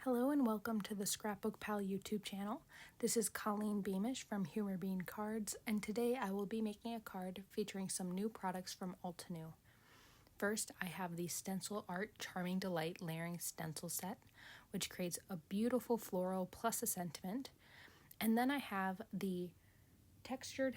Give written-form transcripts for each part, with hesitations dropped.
Hello and welcome to the ScrapbookPal YouTube channel. This is Colleen Beamish from Humor Bean Cards, and today I will be making a card featuring some new products from Altenew. First, I have the Stencil Art Charming Delight Layering Stencil Set, which creates a beautiful floral plus a sentiment. And then I have the Textured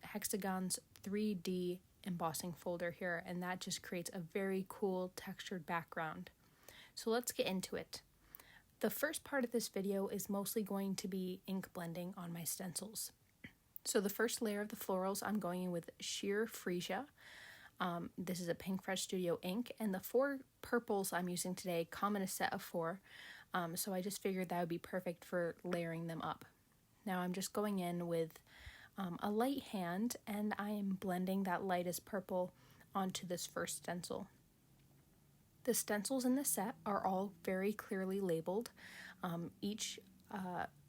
Hexagons 3D Embossing Folder here, and that just creates a very cool textured background. So let's get into it. The first part of this video is mostly going to be ink blending on my stencils. So the first layer of the florals, I'm going in with Sheer Freesia. This is a Pinkfresh Studio ink, and the 4 purples I'm using today come in a set of 4, so I just figured that would be perfect for layering them up. Now I'm just going in with a light hand, and I am blending that lightest purple onto this first stencil. The stencils in the set are all very clearly labeled. Each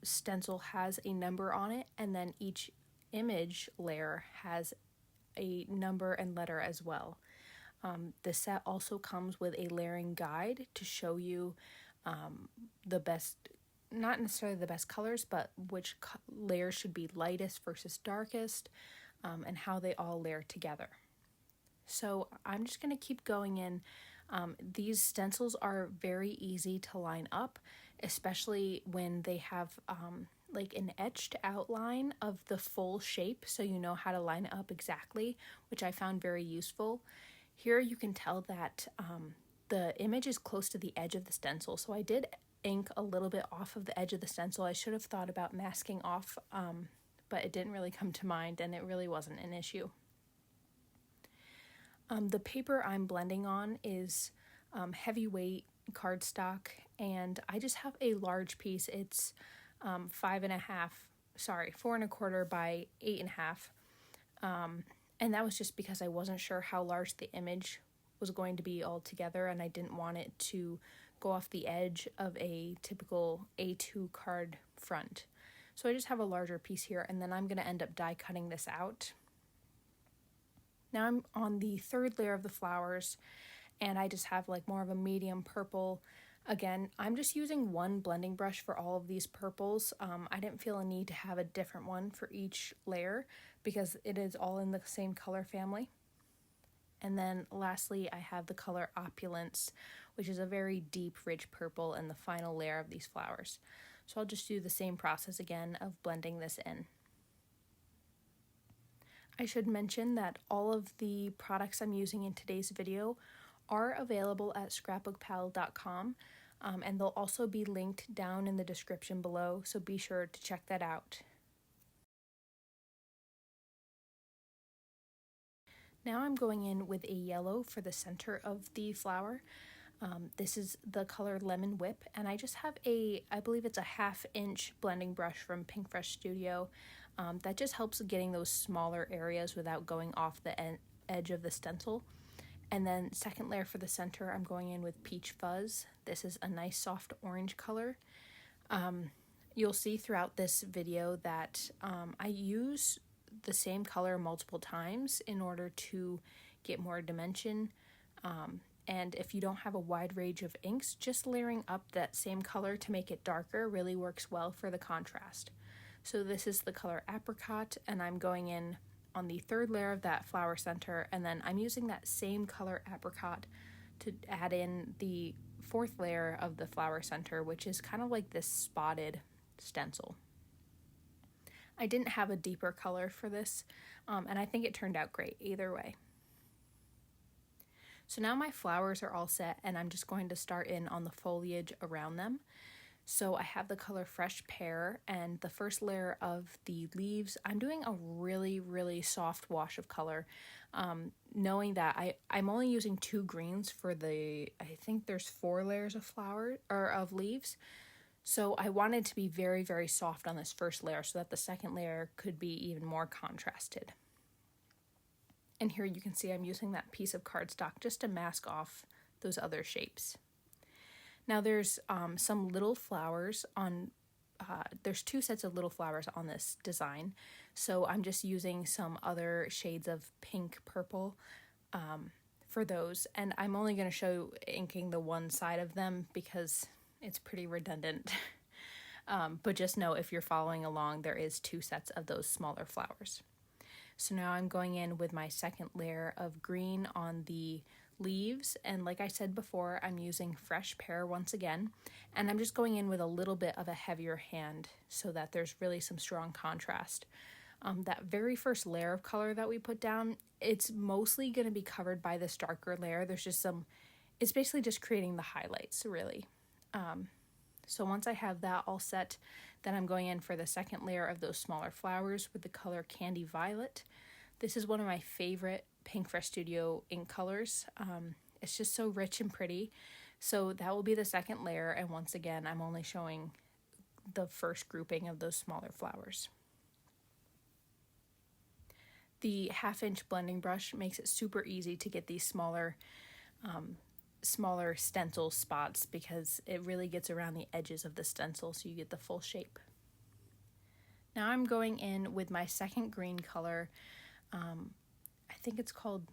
stencil has a number on it, and then each image layer has a number and letter as well. The set also comes with a layering guide to show you the best, not necessarily the best colors, but which layers should be lightest versus darkest, and how they all layer together. So I'm just going to keep going in. These stencils are very easy to line up, especially when they have like an etched outline of the full shape, so you know how to line it up exactly, which I found very useful. Here you can tell that the image is close to the edge of the stencil, so I did ink a little bit off of the edge of the stencil. I should have thought about masking off, but it didn't really come to mind, and it really wasn't an issue. The paper I'm blending on is heavyweight cardstock, and I just have a large piece. It's 4¼ by 8½, and that was just because I wasn't sure how large the image was going to be altogether, and I didn't want it to go off the edge of a typical A2 card front. So I just have a larger piece here, and then I'm going to end up die cutting this out. Now I'm on the 3rd layer of the flowers, and I just have like more of a medium purple. Again, I'm just using one blending brush for all of these purples. I didn't feel a need to have a different one for each layer because it is all in the same color family. And then lastly, I have the color Opulence, which is a very deep, rich purple in the final layer of these flowers. So I'll just do the same process again of blending this in. I should mention that all of the products I'm using in today's video are available at ScrapbookPal.com, and they'll also be linked down in the description below, so be sure to check that out. Now I'm going in with a yellow for the center of the flower. This is the color Lemon Whip, and I just have I believe it's a 1/2-inch blending brush from Pinkfresh Studio. That just helps getting those smaller areas without going off the edge of the stencil. And then second layer for the center, I'm going in with Peach Fuzz. This is a nice soft orange color. You'll see throughout this video that I use the same color multiple times in order to get more dimension. And if you don't have a wide range of inks, just layering up that same color to make it darker really works well for the contrast. So this is the color Apricot, and I'm going in on the 3rd layer of that flower center, and then I'm using that same color Apricot to add in the 4th layer of the flower center, which is kind of like this spotted stencil. I didn't have a deeper color for this, and I think it turned out great either way. So now my flowers are all set, and I'm just going to start in on the foliage around them. So I have the color Fresh Pear, and the first layer of the leaves, I'm doing a really, really soft wash of color, knowing that I'm only using 2 greens for I think there's 4 layers of of leaves. So I wanted to be very, very soft on this first layer so that the second layer could be even more contrasted. And here you can see I'm using that piece of cardstock just to mask off those other shapes. Now there's some little flowers on, there's 2 sets of little flowers on this design, so I'm just using some other shades of pink purple for those, and I'm only going to show inking the one side of them because it's pretty redundant. But just know if you're following along, there is 2 sets of those smaller flowers. So now I'm going in with my second layer of green on the leaves, and like I said before, I'm using fresh pear once again, and I'm just going in with a little bit of a heavier hand so that there's really some strong contrast. That very first layer of color that we put down, it's mostly going to be covered by this darker layer. There's just it's basically just creating the highlights, really. So once I have that all set, then I'm going in for the second layer of those smaller flowers with the color Candy Violet. This is one of my favorite Pinkfresh Studio ink colors. It's just so rich and pretty. So that will be the second layer, and once again, I'm only showing the first grouping of those smaller flowers. The 1/2-inch blending brush makes it super easy to get these smaller stencil spots because it really gets around the edges of the stencil so you get the full shape. Now I'm going in with my second green color. I think it's called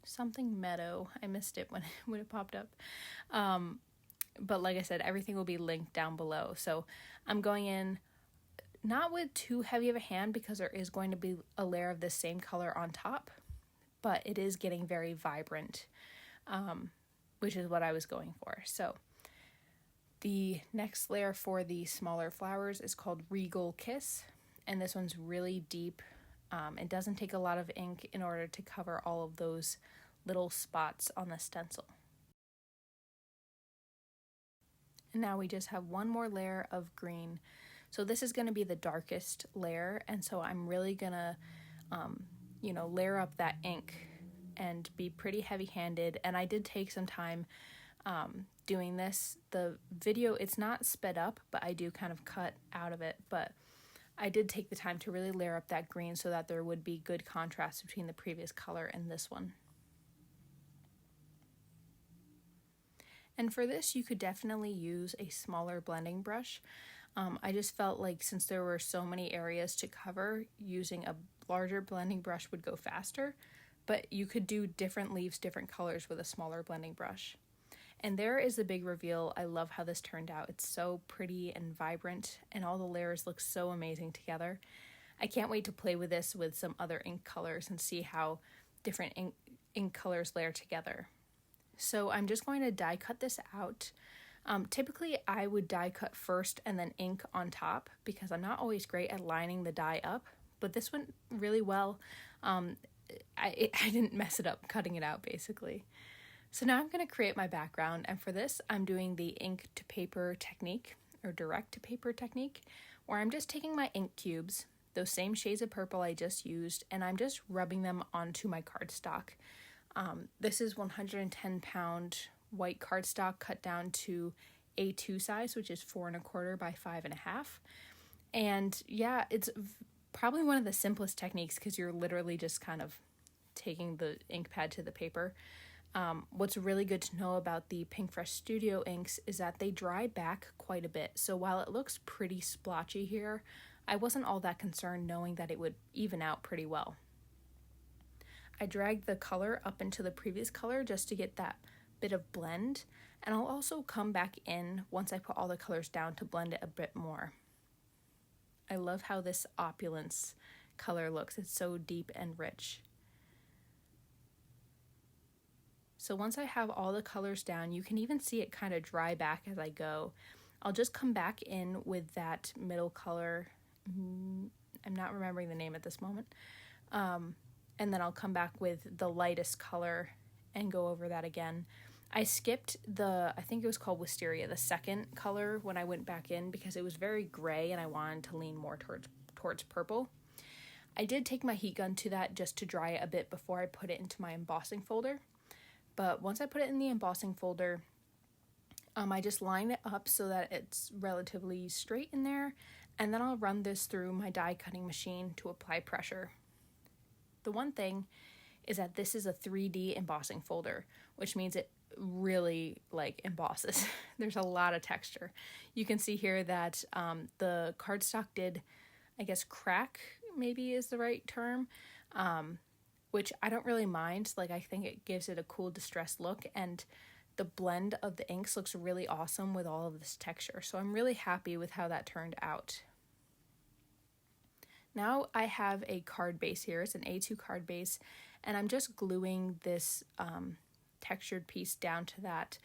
something Meadow. I missed it when it popped up. But like I said, everything will be linked down below. So I'm going in not with too heavy of a hand because there is going to be a layer of the same color on top, but it is getting very vibrant, which is what I was going for. So the next layer for the smaller flowers is called Regal Kiss, and this one's really deep. It doesn't take a lot of ink in order to cover all of those little spots on the stencil. And now we just have one more layer of green. So this is going to be the darkest layer, and so I'm really going to, layer up that ink and be pretty heavy-handed. And I did take some time doing this. The video, it's not sped up, but I do kind of cut out of it. But I did take the time to really layer up that green so that there would be good contrast between the previous color and this one. And for this, you could definitely use a smaller blending brush. I just felt like since there were so many areas to cover, using a larger blending brush would go faster, but you could do different leaves, different colors with a smaller blending brush. And there is the big reveal. I love how this turned out. It's so pretty and vibrant, and all the layers look so amazing together. I can't wait to play with this with some other ink colors and see how different ink colors layer together. So I'm just going to die cut this out. Typically, I would die cut first and then ink on top because I'm not always great at lining the die up, but this went really well. I didn't mess it up cutting it out, basically. So now I'm going to create my background, and for this, I'm doing the ink to paper technique, or direct to paper technique, where I'm just taking my ink cubes, those same shades of purple I just used, and I'm just rubbing them onto my cardstock. This is 110-pound white cardstock cut down to A2 size, which is 4 1/4 by 5 1/2. And yeah, it's probably one of the simplest techniques because you're literally just kind of taking the ink pad to the paper. What's really good to know about the Pinkfresh Studio inks is that they dry back quite a bit. So while it looks pretty splotchy here, I wasn't all that concerned knowing that it would even out pretty well. I dragged the color up into the previous color just to get that bit of blend, and I'll also come back in once I put all the colors down to blend it a bit more. I love how this opulence color looks. It's so deep and rich. So once I have all the colors down, you can even see it kind of dry back as I go. I'll just come back in with that middle color. I'm not remembering the name at this moment. And then I'll come back with the lightest color and go over that again. I skipped I think it was called Wisteria, the second color when I went back in because it was very gray and I wanted to lean more towards purple. I did take my heat gun to that just to dry it a bit before I put it into my embossing folder. But once I put it in the embossing folder, I just line it up so that it's relatively straight in there, and then I'll run this through my die cutting machine to apply pressure. The one thing is that this is a 3D embossing folder, which means it really embosses. There's a lot of texture. You can see here that the cardstock did, I guess, crack maybe is the right term, which I don't really mind. I think it gives it a cool distressed look, and the blend of the inks looks really awesome with all of this texture. So I'm really happy with how that turned out. Now I have a card base here. It's an A2 card base, and I'm just gluing this textured piece down to that.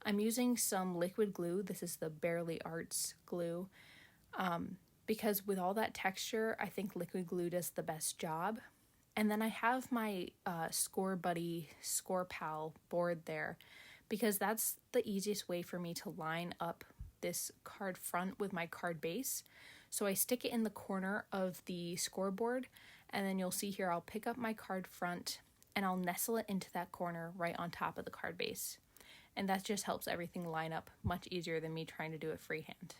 I'm using some liquid glue. This is the Barely Arts glue, because with all that texture, I think liquid glue does the best job. And then I have my Scor-Buddy Scor-Pal board there, because that's the easiest way for me to line up this card front with my card base. So I stick it in the corner of the scoreboard, and then you'll see here I'll pick up my card front and I'll nestle it into that corner right on top of the card base. And that just helps everything line up much easier than me trying to do it freehand.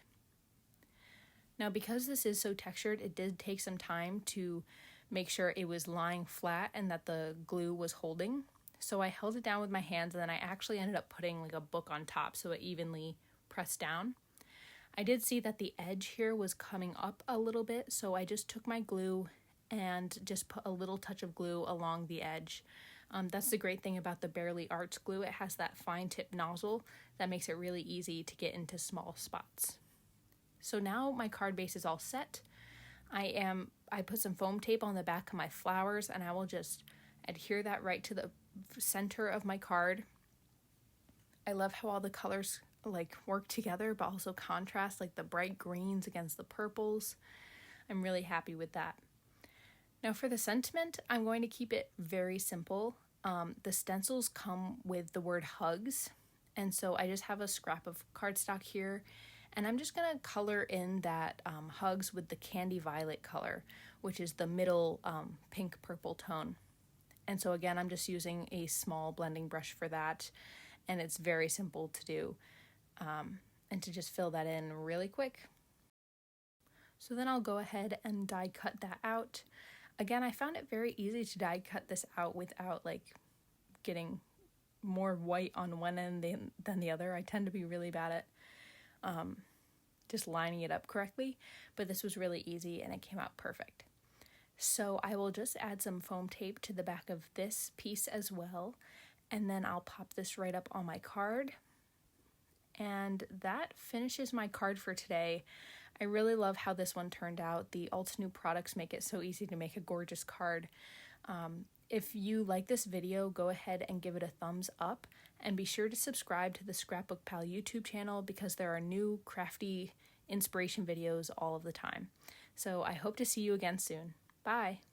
Now, because this is so textured, it did take some time to make sure it was lying flat and that the glue was holding. So I held it down with my hands, and then I actually ended up putting like a book on top so it evenly pressed down. I did see that the edge here was coming up a little bit, so I just took my glue and just put a little touch of glue along the edge. That's the great thing about the Barely Arts glue. It has that fine tip nozzle that makes it really easy to get into small spots. So now my card base is all set. I put some foam tape on the back of my flowers, and I will just adhere that right to the center of my card. I love how all the colors like work together but also contrast, like the bright greens against the purples. I'm really happy with that. Now for the sentiment, I'm going to keep it very simple. The stencils come with the word hugs, and so I just have a scrap of cardstock here, and I'm just going to color in that hugs with the candy violet color, which is the middle pink purple tone. And so again, I'm just using a small blending brush for that, and it's very simple to do, and to just fill that in really quick. So then I'll go ahead and die cut that out. Again, I found it very easy to die cut this out without like getting more white on one end than the other. I tend to be really bad at just lining it up correctly, but this was really easy and it came out perfect. So I will just add some foam tape to the back of this piece as well, and then I'll pop this right up on my card. And that finishes my card for today. I really love how this one turned out. The Altenew products make it so easy to make a gorgeous card. If you like this video, go ahead and give it a thumbs up, and be sure to subscribe to the ScrapbookPal YouTube channel because there are new crafty inspiration videos all of the time. So I hope to see you again soon. Bye!